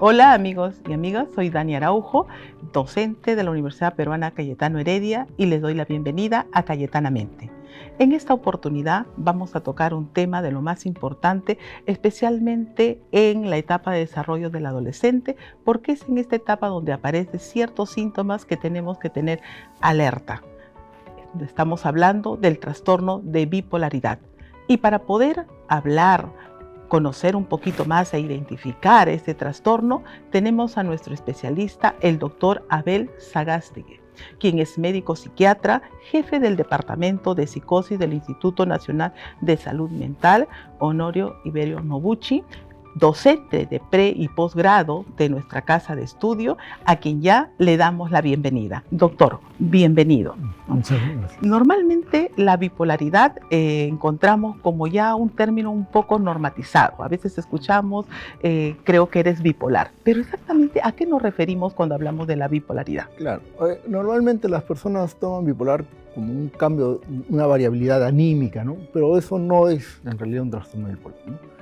Hola amigos y amigas, soy Dani Araujo, docente de la Universidad Peruana Cayetano Heredia y les doy la bienvenida a Cayetanamente. En esta oportunidad vamos a tocar un tema de lo más importante, especialmente en la etapa de desarrollo del adolescente, porque es en esta etapa donde aparecen ciertos síntomas que tenemos que tener alerta. Estamos hablando del trastorno de bipolaridad. Y para poder hablar, conocer un poquito más e identificar este trastorno, tenemos a nuestro especialista, el doctor Abel Sagastigue, quien es médico psiquiatra, jefe del Departamento de Psicosis del Instituto Nacional de Salud Mental, Honorio Iberio Noguchi, docente de pre y posgrado de nuestra casa de estudio, a quien ya le damos la bienvenida. Doctor, bienvenido. Muchas gracias. Normalmente la bipolaridad encontramos como ya un término un poco normatizado. A veces escuchamos, creo que eres bipolar. Pero exactamente, ¿a qué nos referimos cuando hablamos de la bipolaridad? Claro, normalmente las personas toman bipolar como un cambio, una variabilidad anímica, ¿no? Pero eso no es en realidad un trastorno bipolar, ¿no?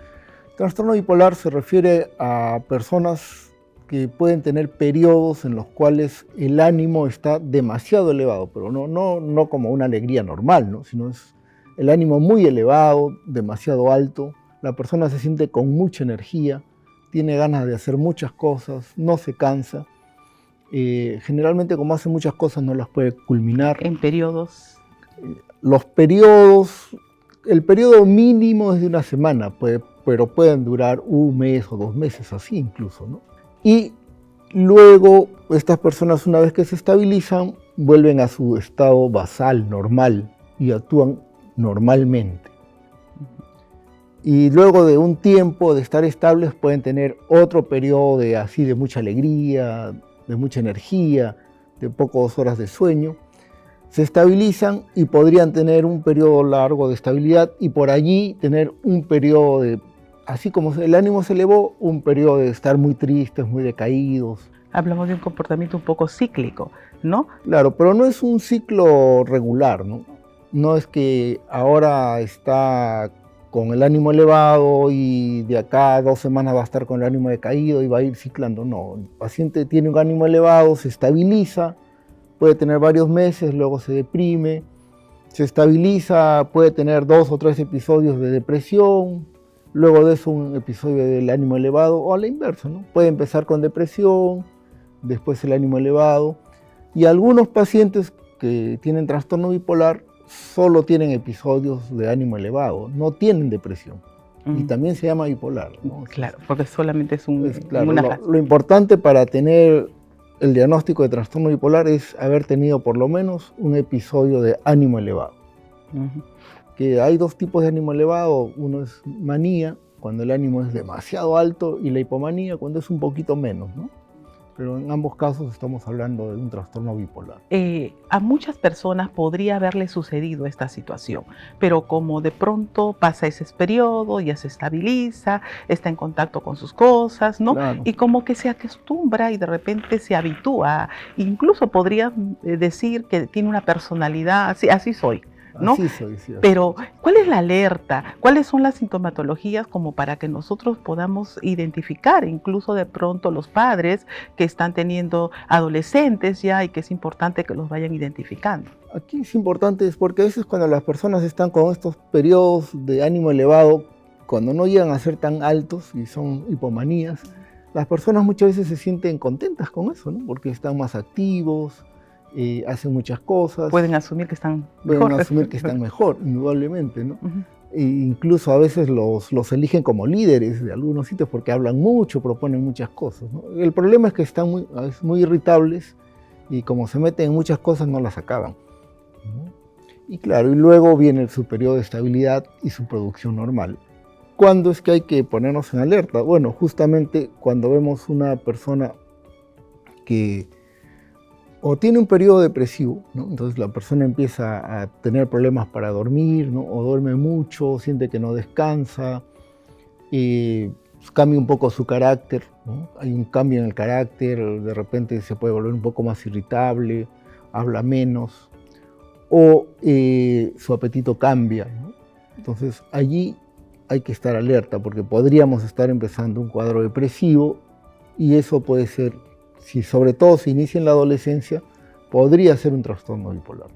El trastorno bipolar se refiere a personas que pueden tener periodos en los cuales el ánimo está demasiado elevado, pero no como una alegría normal, ¿no? Sino es el ánimo muy elevado, demasiado alto, la persona se siente con mucha energía, tiene ganas de hacer muchas cosas, no se cansa. Generalmente, como hace muchas cosas, no las puede culminar. En periodos. Los periodos, el periodo mínimo es de una semana, pero pueden durar un mes o 2 meses, así incluso, ¿no? Y luego estas personas, una vez que se estabilizan, vuelven a su estado basal, normal, y actúan normalmente. Y luego de un tiempo de estar estables pueden tener otro periodo de mucha alegría, de mucha energía, de pocas horas de sueño. Se estabilizan y podrían tener un periodo largo de estabilidad y por allí tener un periodo de, así como el ánimo se elevó, un periodo de estar muy tristes, muy decaídos. Hablamos de un comportamiento un poco cíclico, ¿no? Claro, pero no es un ciclo regular, ¿no? No es que ahora está con el ánimo elevado y de acá a 2 semanas va a estar con el ánimo decaído y va a ir ciclando. No, el paciente tiene un ánimo elevado, se estabiliza, puede tener varios meses, luego se deprime, se estabiliza, puede tener 2 o 3 episodios de depresión, luego de eso un episodio del ánimo elevado o a la inversa, ¿no? Puede empezar con depresión, después el ánimo elevado. Y algunos pacientes que tienen trastorno bipolar solo tienen episodios de ánimo elevado, no tienen depresión. Y también se llama bipolar, ¿no? Claro, porque solamente es claro, una fase. Lo importante para tener el diagnóstico de trastorno bipolar es haber tenido por lo menos un episodio de ánimo elevado. Que hay 2 tipos de ánimo elevado, uno es manía, cuando el ánimo es demasiado alto, y la hipomanía, cuando es un poquito menos, ¿no? Pero en ambos casos estamos hablando de un trastorno bipolar. A muchas personas podría haberle sucedido esta situación, pero como de pronto pasa ese periodo, ya se estabiliza, está en contacto con sus cosas, ¿no? Claro. Y como que se acostumbra y de repente se habitúa. Incluso podría decir que tiene una personalidad, así soy, ¿no? Así soy, sí, así. Pero, ¿cuál es la alerta? ¿Cuáles son las sintomatologías como para que nosotros podamos identificar, incluso de pronto los padres que están teniendo adolescentes ya y que es importante que los vayan identificando? Aquí es importante porque a veces cuando las personas están con estos periodos de ánimo elevado, cuando no llegan a ser tan altos y son hipomanías, las personas muchas veces se sienten contentas con eso, ¿no? Porque están más activos, hacen muchas cosas. Pueden asumir que están mejor. Pueden asumir que están mejor, indudablemente, ¿no? E incluso a veces los eligen como líderes de algunos sitios porque hablan mucho, proponen muchas cosas, ¿no? El problema es que están muy irritables y como se meten en muchas cosas no las acaban, ¿no? Y claro, y luego viene su periodo de estabilidad y su producción normal. ¿Cuándo es que hay que ponernos en alerta? Bueno, justamente cuando vemos una persona que o tiene un periodo depresivo, ¿no? Entonces la persona empieza a tener problemas para dormir, ¿no? O duerme mucho, siente que no descansa, cambia un poco su carácter, ¿no? Hay un cambio en el carácter, de repente se puede volver un poco más irritable, habla menos, o su apetito cambia, ¿no? Entonces allí hay que estar alerta porque podríamos estar empezando un cuadro depresivo y eso puede ser, si sobre todo se inicia en la adolescencia, podría ser un trastorno bipolar.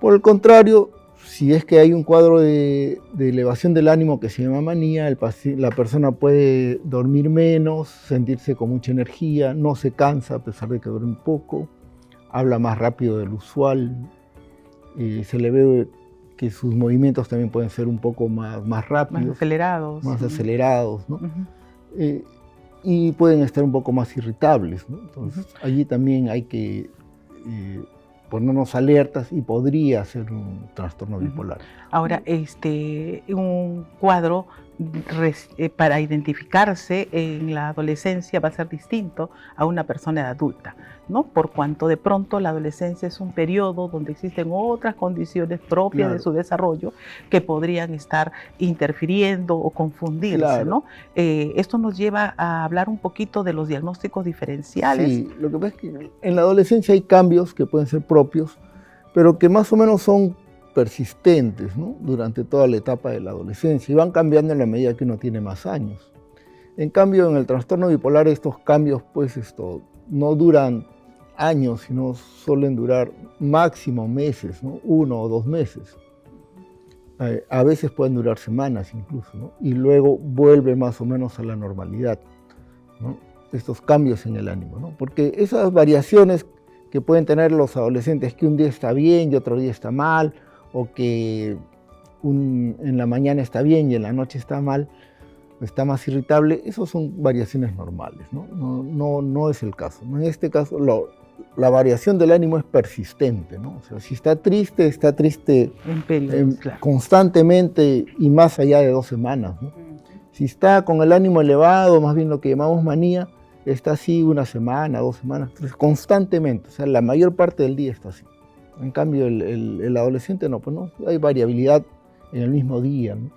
Por el contrario, si es que hay un cuadro de elevación del ánimo que se llama manía, la persona puede dormir menos, sentirse con mucha energía, no se cansa a pesar de que duerme poco, habla más rápido del usual, se le ve que sus movimientos también pueden ser un poco más rápidos. Más acelerados. ¿no? Y pueden estar un poco más irritables, ¿no? Entonces, allí también hay que ponernos alertas y podría ser un trastorno bipolar. Ahora, un cuadro para identificarse en la adolescencia va a ser distinto a una persona adulta, ¿no? Por cuanto de pronto la adolescencia es un periodo donde existen otras condiciones propias de su desarrollo que podrían estar interfiriendo o confundirse, ¿no? Esto nos lleva a hablar un poquito de los diagnósticos diferenciales. Sí, lo que pasa es que en la adolescencia hay cambios que pueden ser propios, pero que más o menos son persistentes, ¿no? Durante toda la etapa de la adolescencia y van cambiando en la medida que uno tiene más años. En cambio, en el trastorno bipolar estos cambios pues no duran años, sino suelen durar máximo meses, ¿no? 1 o 2 meses. A veces pueden durar semanas incluso, ¿no? Y luego vuelve más o menos a la normalidad, ¿no? Estos cambios en el ánimo, ¿no? Porque esas variaciones que pueden tener los adolescentes, que un día está bien y otro día está mal, o que en la mañana está bien y en la noche está mal, está más irritable, esas son variaciones normales, ¿no? No es el caso, ¿no? En este caso la variación del ánimo es persistente, ¿no? O sea, si está triste constantemente y más allá de 2 semanas, ¿no? Si está con el ánimo elevado, más bien lo que llamamos manía, está así 1 semana, 2 semanas, constantemente, o sea, la mayor parte del día está así. En cambio, el adolescente no, pues no, hay variabilidad en el mismo día, ¿no?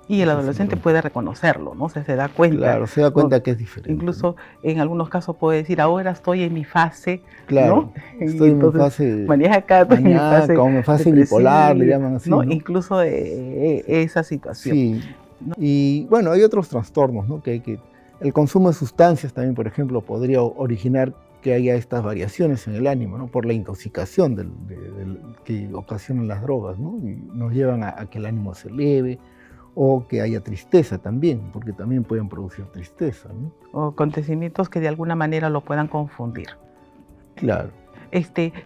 Y el adolescente puede reconocerlo, ¿no? O sea, se da cuenta. Claro, se da cuenta que es diferente. Incluso en algunos casos puede decir, ahora estoy en mi fase, claro, ¿no? Estoy en mi fase maníaca, en mi fase bipolar, le llaman así, ¿no? ¿no? Incluso esa situación. Sí, ¿no? Y bueno, hay otros trastornos, ¿no? El consumo de sustancias también, por ejemplo, podría originar que haya estas variaciones en el ánimo, ¿no? Por la intoxicación que ocasionan las drogas, ¿no? Y nos llevan a que el ánimo se eleve, o que haya tristeza también, porque también pueden producir tristeza, ¿no? O acontecimientos que de alguna manera lo puedan confundir. Claro.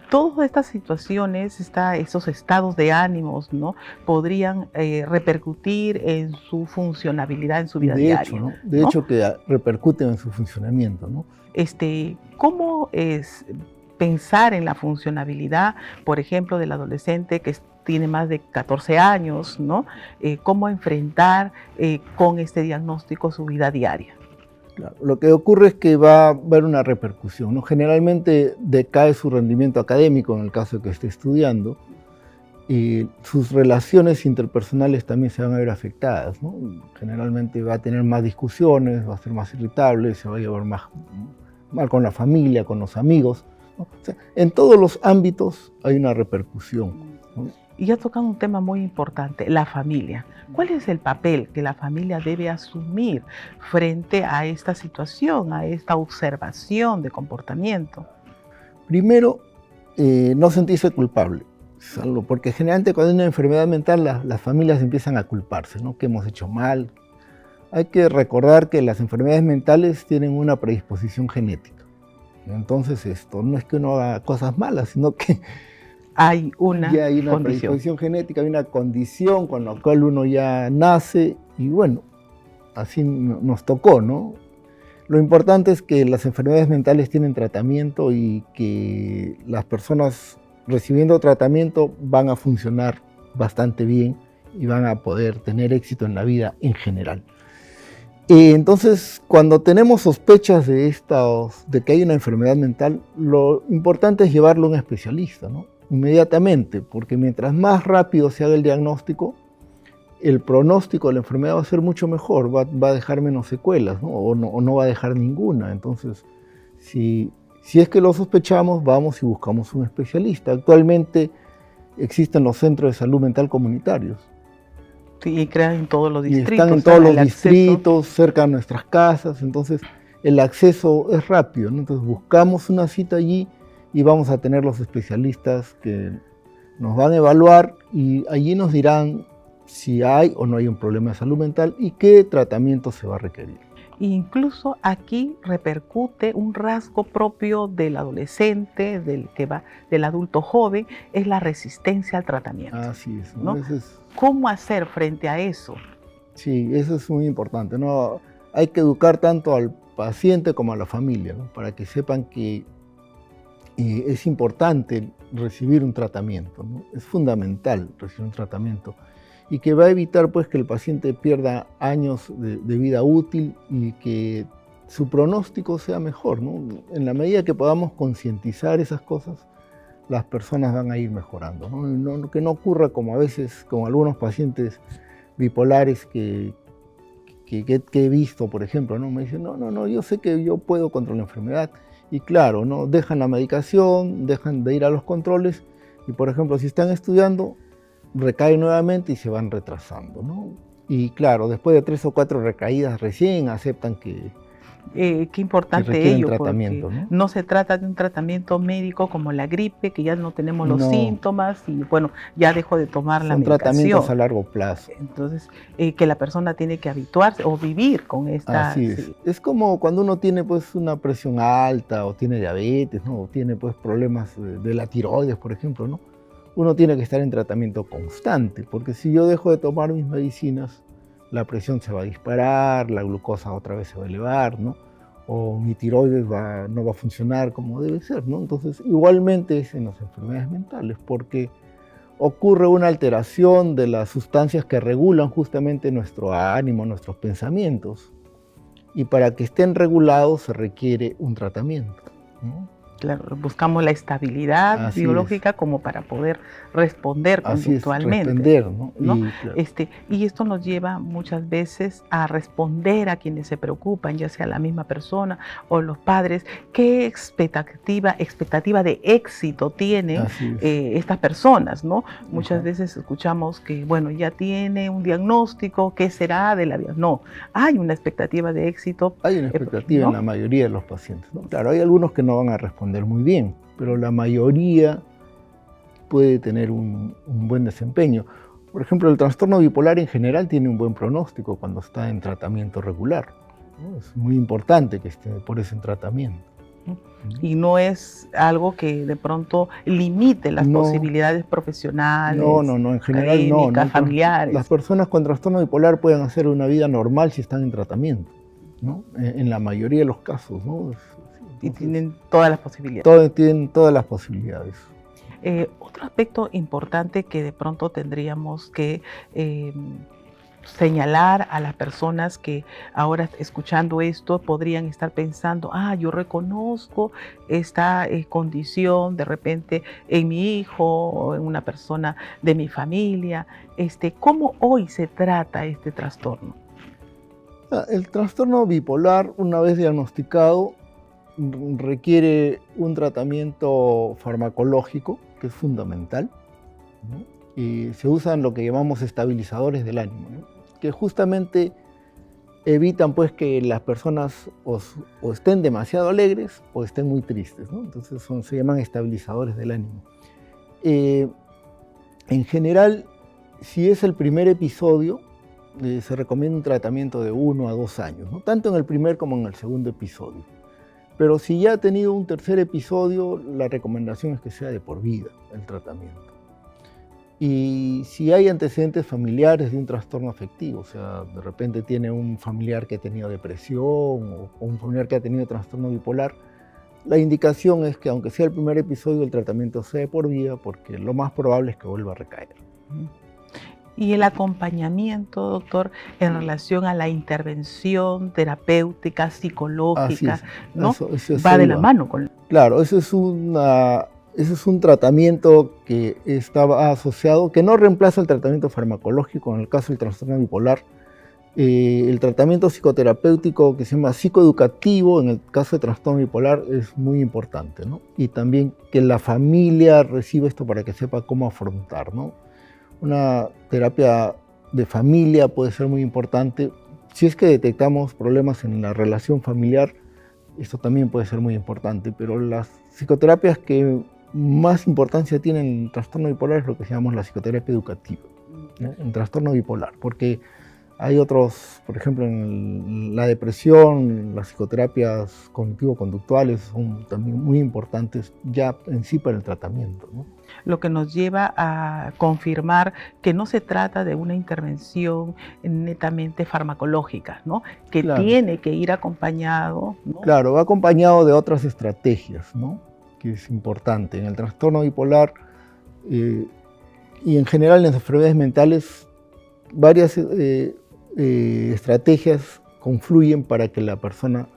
Todas estas situaciones, esos estados de ánimos, ¿no? Podrían repercutir en su funcionabilidad, en su vida diaria. ¿no? De hecho, que repercuten en su funcionamiento, ¿no? ¿Cómo es pensar en la funcionabilidad, por ejemplo, del adolescente que tiene más de 14 años, ¿no? ¿Cómo enfrentar con este diagnóstico su vida diaria? Claro, lo que ocurre es que va a haber una repercusión, ¿no? Generalmente decae su rendimiento académico en el caso de que esté estudiando, y sus relaciones interpersonales también se van a ver afectadas, ¿no? Generalmente va a tener más discusiones, va a ser más irritable, se va a llevar mal con la familia, con los amigos, ¿no? O sea, en todos los ámbitos hay una repercusión, ¿no? Y ha tocado un tema muy importante, la familia. ¿Cuál es el papel que la familia debe asumir frente a esta situación, a esta observación de comportamiento? Primero, no sentirse culpable, porque generalmente cuando hay una enfermedad mental las familias empiezan a culparse, ¿no? Que hemos hecho mal. Hay que recordar que las enfermedades mentales tienen una predisposición genética. Entonces esto no es que uno haga cosas malas, sino que hay una predisposición genética, hay una condición con la cual uno ya nace y bueno, así nos tocó, ¿no? Lo importante es que las enfermedades mentales tienen tratamiento y que las personas recibiendo tratamiento van a funcionar bastante bien y van a poder tener éxito en la vida en general. Entonces, cuando tenemos sospechas de que hay una enfermedad mental, lo importante es llevarlo a un especialista, ¿no? Inmediatamente, porque mientras más rápido se haga el diagnóstico, el pronóstico de la enfermedad va a ser mucho mejor, va a dejar menos secuelas, ¿no? O no va a dejar ninguna. Entonces, si es que lo sospechamos, vamos y buscamos un especialista. Actualmente existen los centros de salud mental comunitarios. Sí, y crean en todos los distritos. Y están en todos los distritos, cerca de nuestras casas. Entonces, el acceso es rápido, ¿no? Entonces buscamos una cita allí y vamos a tener los especialistas que nos van a evaluar y allí nos dirán si hay o no hay un problema de salud mental y qué tratamiento se va a requerir. Incluso aquí repercute un rasgo propio del adolescente, del adulto joven, es la resistencia al tratamiento. Así es, ¿no? ¿no? ¿Cómo hacer frente a eso? Sí, eso es muy importante, ¿no? Hay que educar tanto al paciente como a la familia, ¿no? Para que sepan que es importante recibir un tratamiento, ¿no? Es fundamental recibir un tratamiento y que va a evitar pues que el paciente pierda años de vida útil y que su pronóstico sea mejor, ¿no? En la medida que podamos concientizar esas cosas, las personas van a ir mejorando, ¿no? Que no ocurra como a veces con algunos pacientes bipolares que he visto, por ejemplo, ¿no? Me dicen, no, yo sé que yo puedo contra la enfermedad. Y claro, ¿no? Dejan la medicación, dejan de ir a los controles y, por ejemplo, si están estudiando, recaen nuevamente y se van retrasando, ¿no? Y claro, después de 3 o 4 recaídas recién aceptan que qué importante requieren ello, tratamiento, porque ¿no? no se trata de un tratamiento médico como la gripe, que ya no tenemos los síntomas y bueno, ya dejo de tomar la medicación. Son tratamientos a largo plazo. Entonces, que la persona tiene que habituarse o vivir con esta... Así es. Sí. Es como cuando uno tiene pues una presión alta o tiene diabetes, ¿no? O tiene pues problemas de la tiroides, por ejemplo, ¿no? Uno tiene que estar en tratamiento constante, porque si yo dejo de tomar mis medicinas, la presión se va a disparar, la glucosa otra vez se va a elevar, ¿no? O mi tiroides no va a funcionar como debe ser, ¿no? Entonces, igualmente es en las enfermedades mentales, porque ocurre una alteración de las sustancias que regulan justamente nuestro ánimo, nuestros pensamientos. Y para que estén regulados se requiere un tratamiento, ¿no? Claro, buscamos la estabilidad biológica como para poder responder conductualmente. Responder, ¿no? ¿no? Y, claro. Y esto nos lleva muchas veces a responder a quienes se preocupan, ya sea la misma persona o los padres, qué expectativa de éxito tienen estas personas, ¿no? Muchas veces escuchamos que, bueno, ya tiene un diagnóstico, ¿qué será de la vida? No, hay una expectativa de éxito. Hay una expectativa, ¿no? En la mayoría de los pacientes, ¿no? Claro, hay algunos que no van a responder muy bien, pero la mayoría puede tener un buen desempeño. Por ejemplo, el trastorno bipolar en general tiene un buen pronóstico cuando está en tratamiento regular, ¿no? Es muy importante que esté por ese tratamiento. Y no es algo que de pronto limite las posibilidades profesionales, no, en general no. Familiares. Las personas con trastorno bipolar pueden hacer una vida normal si están en tratamiento, ¿no? En la mayoría de los casos, ¿no? Y tienen todas las posibilidades. Tienen todas las posibilidades. Otro aspecto importante que de pronto tendríamos que señalar a las personas que ahora escuchando esto podrían estar pensando, yo reconozco esta condición de repente en mi hijo o en una persona de mi familia. ¿Cómo hoy se trata este trastorno? El trastorno bipolar, una vez diagnosticado, requiere un tratamiento farmacológico, que es fundamental, ¿no? Y se usan lo que llamamos estabilizadores del ánimo, ¿no? Que justamente evitan pues que las personas o estén demasiado alegres o estén muy tristes, ¿no? Entonces se llaman estabilizadores del ánimo. En general, si es el primer episodio, se recomienda un tratamiento de 1 a 2 años, ¿no? Tanto en el primer como en el segundo episodio. Pero si ya ha tenido un tercer episodio, la recomendación es que sea de por vida el tratamiento. Y si hay antecedentes familiares de un trastorno afectivo, o sea, de repente tiene un familiar que ha tenido depresión o un familiar que ha tenido trastorno bipolar, la indicación es que aunque sea el primer episodio, el tratamiento sea de por vida, porque lo más probable es que vuelva a recaer. Y el acompañamiento, doctor, en relación a la intervención terapéutica, psicológica, ¿no? Eso va de la mano con... Claro, eso es un tratamiento que estaba asociado, que no reemplaza el tratamiento farmacológico en el caso del trastorno bipolar. El tratamiento psicoterapéutico que se llama psicoeducativo en el caso de trastorno bipolar es muy importante, ¿no? Y también que la familia reciba esto para que sepa cómo afrontar, ¿no? Una terapia de familia puede ser muy importante. Si es que detectamos problemas en la relación familiar, Esto también puede ser muy importante, pero las psicoterapias que más importancia tienen en el trastorno bipolar es lo que llamamos la psicoterapia educativa, ¿no? En trastorno bipolar, porque hay otros, por ejemplo, en la depresión, las psicoterapias cognitivo-conductuales son también muy importantes ya en sí para el tratamiento, ¿no? Lo que nos lleva a confirmar que no se trata de una intervención netamente farmacológica, ¿no? Que Claro, tiene que ir acompañado, ¿no? claro, va acompañado de otras estrategias, ¿no? Que es importante. En el trastorno bipolar y en general en las enfermedades mentales, varias estrategias confluyen para que la persona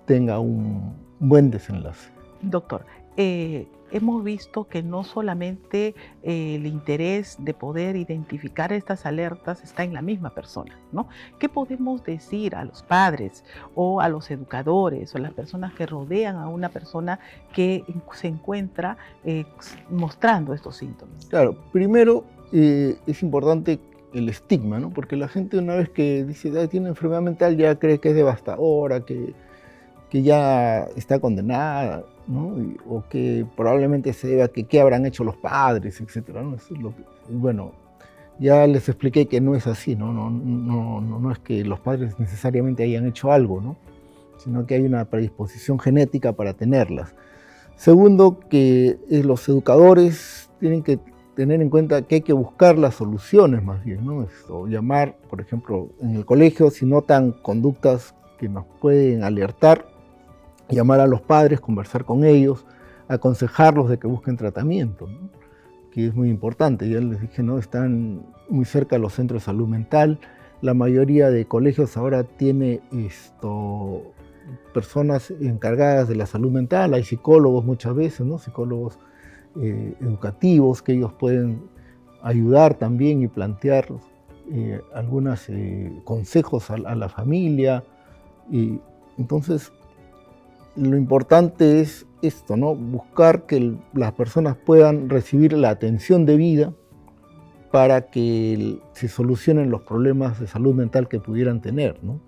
tenga un buen desenlace. Doctor, hemos visto que no solamente el interés de poder identificar estas alertas está en la misma persona, ¿no? ¿Qué podemos decir a los padres o a los educadores o a las personas que rodean a una persona que se encuentra mostrando estos síntomas? Claro, primero es importante el estigma, ¿no? Porque la gente una vez que dice "Ay, tiene enfermedad mental" ya cree que es devastadora, que ya está condenada, ¿no? O que probablemente se debe a que qué habrán hecho los padres, etcétera, ¿no? Eso es bueno, ya les expliqué que no es así, ¿no? No es que los padres necesariamente hayan hecho algo, ¿no? Sino que hay una predisposición genética para tenerlas. Segundo, que los educadores tienen que tener en cuenta que hay que buscar las soluciones más bien, ¿no? Llamar, por ejemplo, en el colegio, si notan conductas que nos pueden alertar, llamar a los padres, conversar con ellos, aconsejarlos de que busquen tratamiento, ¿no? Que es muy importante. Ya les dije, ¿no? Están muy cerca los centros de salud mental. La mayoría de colegios ahora tiene personas encargadas de la salud mental. Hay psicólogos muchas veces, ¿no? Psicólogos educativos que ellos pueden ayudar también y plantear algunos consejos a la familia. Y entonces, lo importante es esto, ¿no? Buscar que las personas puedan recibir la atención debida para que se solucionen los problemas de salud mental que pudieran tener, ¿no?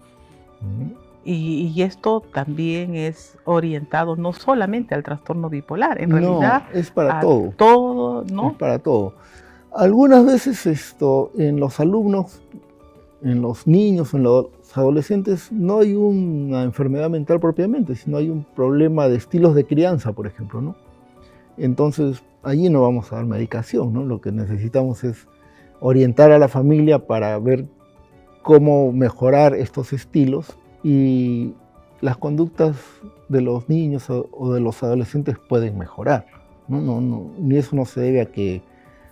Y esto también es orientado no solamente al trastorno bipolar, en No, realidad es para a todo. todo, ¿no? Es para todo. Algunas veces en los alumnos, en los niños, en los adolescentes, no hay una enfermedad mental propiamente, sino hay un problema de estilos de crianza, por ejemplo, ¿no? Entonces, allí no vamos a dar medicación, ¿no? Lo que necesitamos es orientar a la familia para ver cómo mejorar estos estilos, y las conductas de los niños o de los adolescentes pueden mejorar, ¿no? Ni eso no se debe a que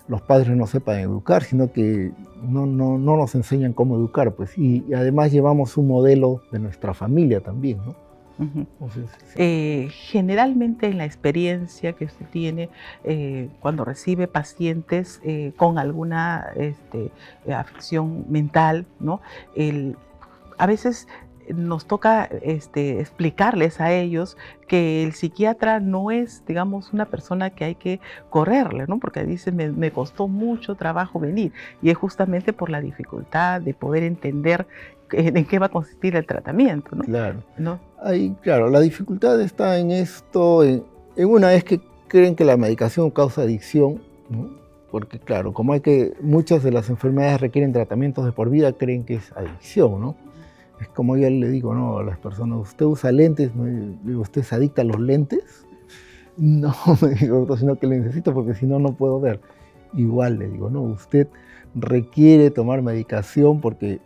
los padres no sepan educar, sino que no nos enseñan cómo educar, pues, y además llevamos un modelo de nuestra familia también, ¿no? Ujú. Entonces, sí. Generalmente en la experiencia que usted tiene cuando recibe pacientes con alguna afección mental, ¿no? A veces nos toca explicarles a ellos que el psiquiatra no es, digamos, una persona que hay que correrle, ¿no? Porque dicen, me costó mucho trabajo venir, y es justamente por la dificultad de poder entender en qué va a consistir el tratamiento, ¿no? Claro. ¿No? Claro, la dificultad está en esto, en una es que creen que la medicación causa adicción, ¿no? Porque claro, como muchas de las enfermedades requieren tratamientos de por vida, creen que es adicción, ¿no? Es como yo le digo, ¿no? A las personas, ¿usted usa lentes? ¿No? Digo, ¿usted es adicta a los lentes? No, me digo, sino que le necesito porque si no, no puedo ver. Igual le digo, no, usted requiere tomar medicación porque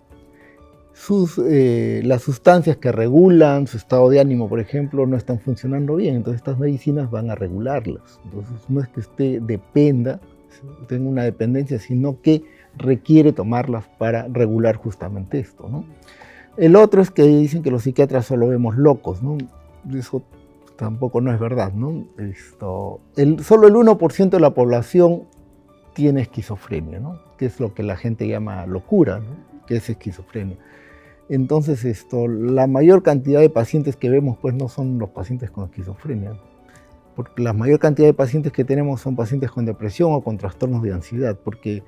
las sustancias que regulan su estado de ánimo, por ejemplo, no están funcionando bien, entonces estas medicinas van a regularlas. Entonces no es que usted tenga una dependencia, sino que requiere tomarlas para regular justamente esto, ¿no? El otro es que dicen que los psiquiatras solo vemos locos, ¿no? Eso tampoco no es verdad, ¿no? Solo el 1% de la población tiene esquizofrenia, ¿no? Que es lo que la gente llama locura, ¿no? Que es esquizofrenia. Entonces, la mayor cantidad de pacientes que vemos, pues no son los pacientes con esquizofrenia, porque la mayor cantidad de pacientes que tenemos son pacientes con depresión o con trastornos de ansiedad, porque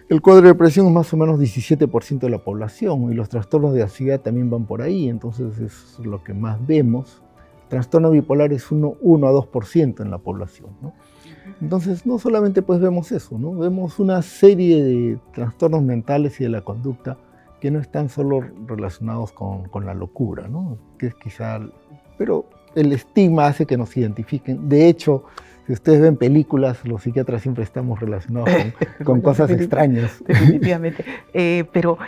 el cuadro de depresión es más o menos 17% de la población y los trastornos de ansiedad también van por ahí, entonces es lo que más vemos. trastorno bipolar es 1 a 2% en la población, ¿no? Entonces, no solamente pues vemos eso, ¿no? Vemos una serie de trastornos mentales y de la conducta que no están solo relacionados con la locura, ¿no? Que es quizá, pero el estigma hace que nos identifiquen. De hecho, si ustedes ven películas, los psiquiatras siempre estamos relacionados con cosas extrañas. Definitivamente. Pero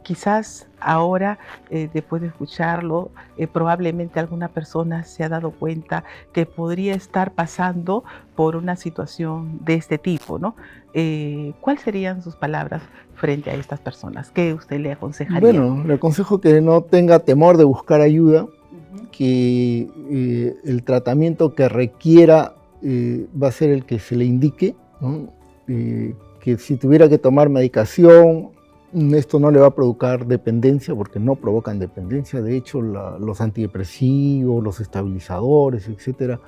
quizás ahora, después de escucharlo, probablemente alguna persona se ha dado cuenta que podría estar pasando por una situación de este tipo, ¿no? ¿Cuáles serían sus palabras frente a estas personas? ¿Qué usted le aconsejaría? Bueno, le aconsejo que no tenga temor de buscar ayuda, que el tratamiento que requiera va a ser el que se le indique, ¿no? Que si tuviera que tomar medicación, esto no le va a provocar dependencia, porque no provocan dependencia. De hecho, los antidepresivos, los estabilizadores, etcétera,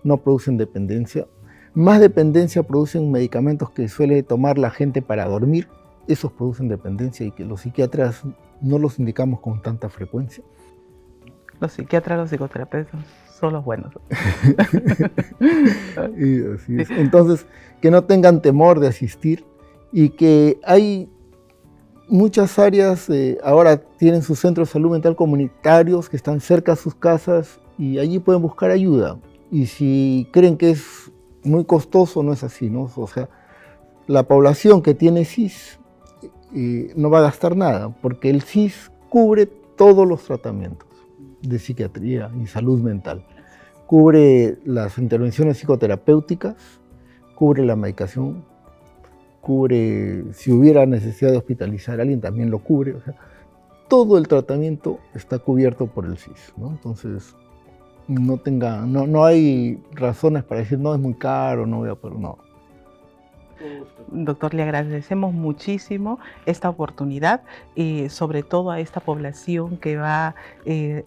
no producen dependencia. Más dependencia producen medicamentos que suele tomar la gente para dormir. Esos producen dependencia y que los psiquiatras no los indicamos con tanta frecuencia. Los psiquiatras, los psicoterapeutas son los buenos. Y así es. Entonces, que no tengan temor de asistir y que hay muchas áreas, ahora tienen sus centros de salud mental comunitarios que están cerca de sus casas y allí pueden buscar ayuda. Y si creen que es muy costoso, no es así, ¿no? O sea, la población que tiene CIS no va a gastar nada, porque el CIS cubre todos los tratamientos de psiquiatría y salud mental. Cubre las intervenciones psicoterapéuticas, cubre la medicación, cubre, si hubiera necesidad de hospitalizar a alguien, también lo cubre. O sea, todo el tratamiento está cubierto por el CIS, ¿no? Entonces, no hay razones para decir, no, es muy caro, no voy a poder, no. Doctor, le agradecemos muchísimo esta oportunidad y sobre todo a esta población que va a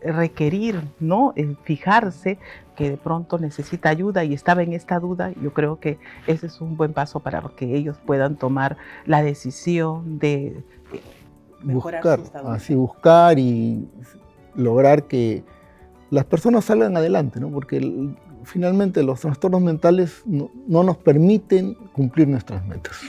requerir, ¿no? Fijarse que de pronto necesita ayuda y estaba en esta duda. Yo creo que ese es un buen paso para que ellos puedan tomar la decisión de mejorar su estado mental. Así buscar y lograr que las personas salgan adelante, ¿no? Porque finalmente los trastornos mentales no nos permiten cumplir nuestras metas.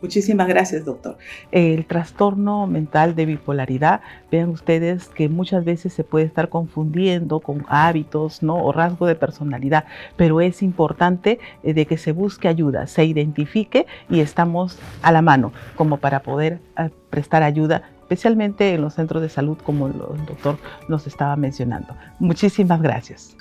Muchísimas gracias, doctor. El trastorno mental de bipolaridad, vean ustedes que muchas veces se puede estar confundiendo con hábitos, ¿no? O rasgo de personalidad, pero es importante de que se busque ayuda, se identifique y estamos a la mano como para poder prestar ayuda, especialmente en los centros de salud como el doctor nos estaba mencionando. Muchísimas gracias.